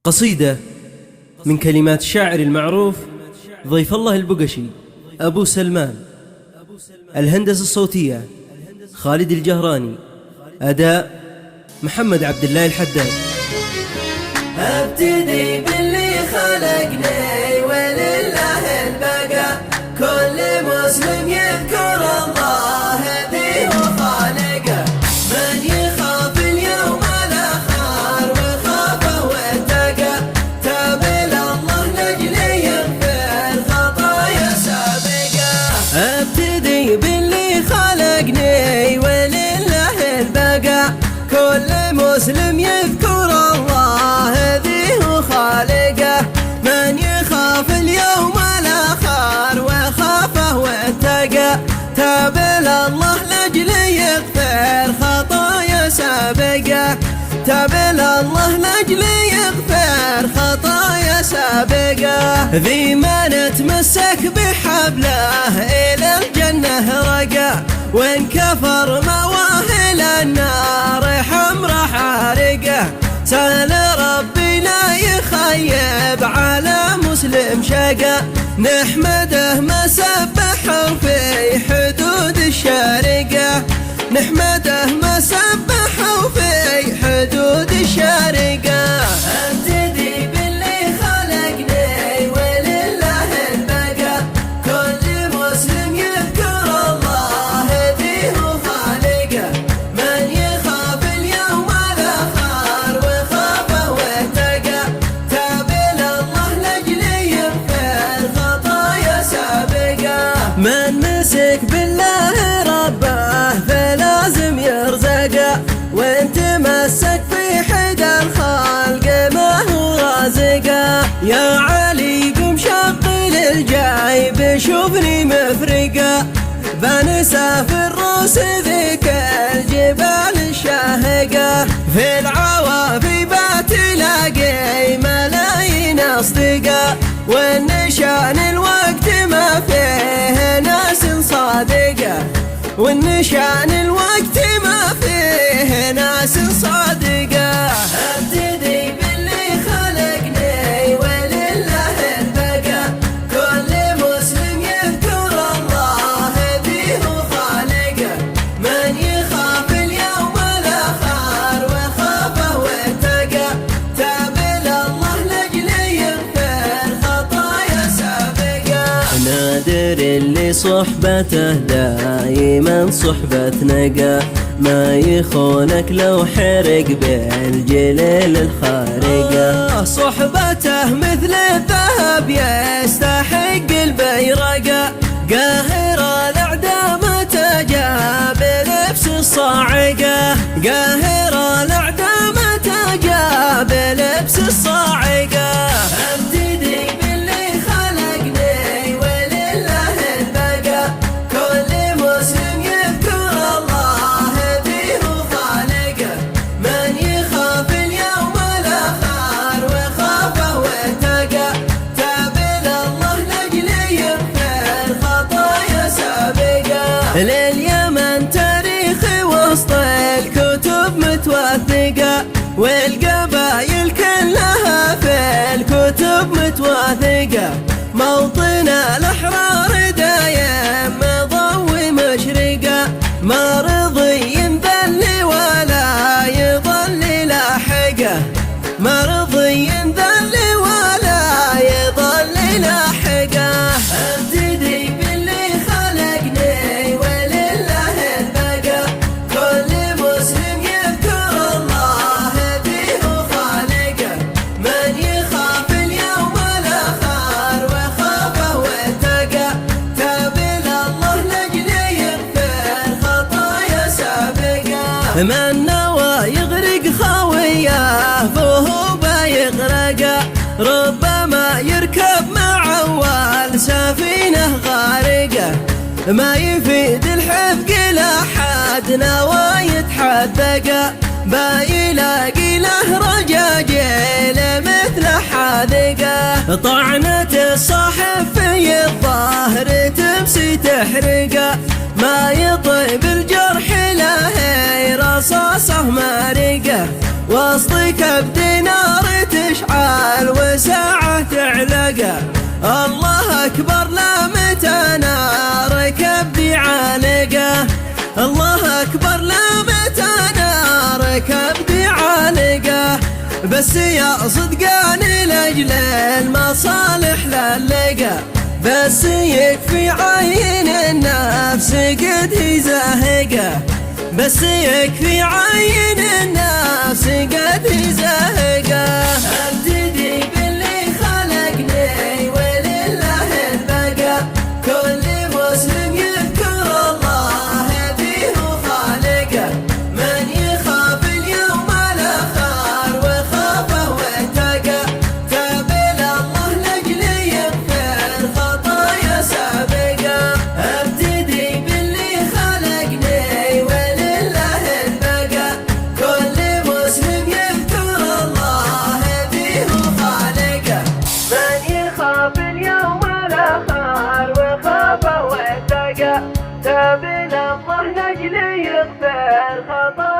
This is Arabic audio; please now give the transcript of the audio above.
قصيدة من كلمات الشاعر المعروف ضيف الله البقشي أبو سلمان. الهندسة الصوتية خالد الجهراني. أداء محمد عبد الله الحداد. ابتدي باللي خلقني ولله البقاء، كل مسلم يذكر الله ذي وخالقه، من يخاف اليوم الآخر وخافه واتقى، تاب إلى الله لأجل يغفر خطايا سابقة. ابتدي باللي خلقني ولله البقاء، كل مسلم يذكر الله ذي وخالقه، من يخاف اليوم الآخر وخافه واتقى، تاب إلى الله لأجل يغفر خطايا سابقة، تاب إلى الله لأجل يغفر خطايا سابقة. ذي ما نتمسك بحبله إلى الجنة رقى، وإن كفر مواهل النار حمرة حارقة، سال ربي لا يخيب على مسلم شقى، نحمده ما سبحه في حدود الشارقة، نحمده ما سبحه في حدود الشارقة. ابتدي باللي خلقني ولله البقاء، كل مسلم يذكر الله ذي وخالقه، من يخاف اليوم الآخر وخافه واتقى، تاب إلى الله لأجل يغفر خطايا سابقة. من مسك بالله ربه فلازم يرزقه، وان تمسك في حدى الخلق ما هو رازقه. يا علي قم شغل الجايب شوفني مفرقه، بنسافر روس ذيك الجبال الشاهقه، في العوافي بتلاقي ملايين اصدقاء، والنشان الوقت ما فيه ناس صادقه، والنشان الوقت ما فيه ناس صادقه. ابتدي باللي خلقني ولله البقاء، كل مسلم يذكر الله ذي وخالقه، من يخاف اليوم الآخر وخافه واتقى، تاب إلى الله لأجل يغفر خطايا سابقة. نادر اللي صحبته دايما صحبة نقا، ما يخونك لو حرق بالجليل الخارقة، صحبته مثل الذهب يستحق البيرقة، قاهر الأعداء متى جاء بلبس الصاعقة، قاهر الأعداء متى جاء بلبس الصاعقة. ابتدي باللي خلقني ولله البقاء، كل مسلم يذكر الله ذي وخالقه، من يخاف اليوم الآخر وخافه واتقى، تاب إلى الله لأجل يغفر خطايا سابقة. لليمن تاريخي وسط الكتب متوثقة، والقبايل كلها في الكتب متواثقة، موطن الأحرار دايم مضوي مشرقة، ما رضي ينذل ولا يضل لاحقه، ما رضي ينذل ولا يضل لاحقه. ابتدي باللي خلقني ولله البقاء، كل مسلم يذكر الله ذي وخالقه، من يخاف اليوم الآخر وخافه واتقى، تاب إلى الله لأجل يغفر خطايا سابقة. من نوى يغرق خاويه فهو بيغرقه، ربما يركب مع أول سفينة غارقة، ما يفيد الحفق لأحد نوى يتحدقه، بايلاقي له رجاجيل مثل حاذقه، طعنة الصاحب في الظهر تمسي تحرقه، ما يطيب الجرح له رصاصه مارقه، وسط كبد نار تشعل بس يا صدقاني لأجل المصالح للقى، بس يكفي عين النفس قد هي زاهقة، بس يكفي عين النفس قد هي زاهقة. ابتدي باللي خلقني ولله البقى، كل مسلم يذكر الله فيه خالقه، من يخاف اليوم الاخر وخافه واتقى، تاب الى الله لاجل يغفر خطايا سابقه. ابتدي باللي خلقني ولله البقى، كل مسلم يذكر الله فيه خالقه، من يخاف اليوم الاخر وخافه واتقى، تاب الى الله لاجل يغفر خطايا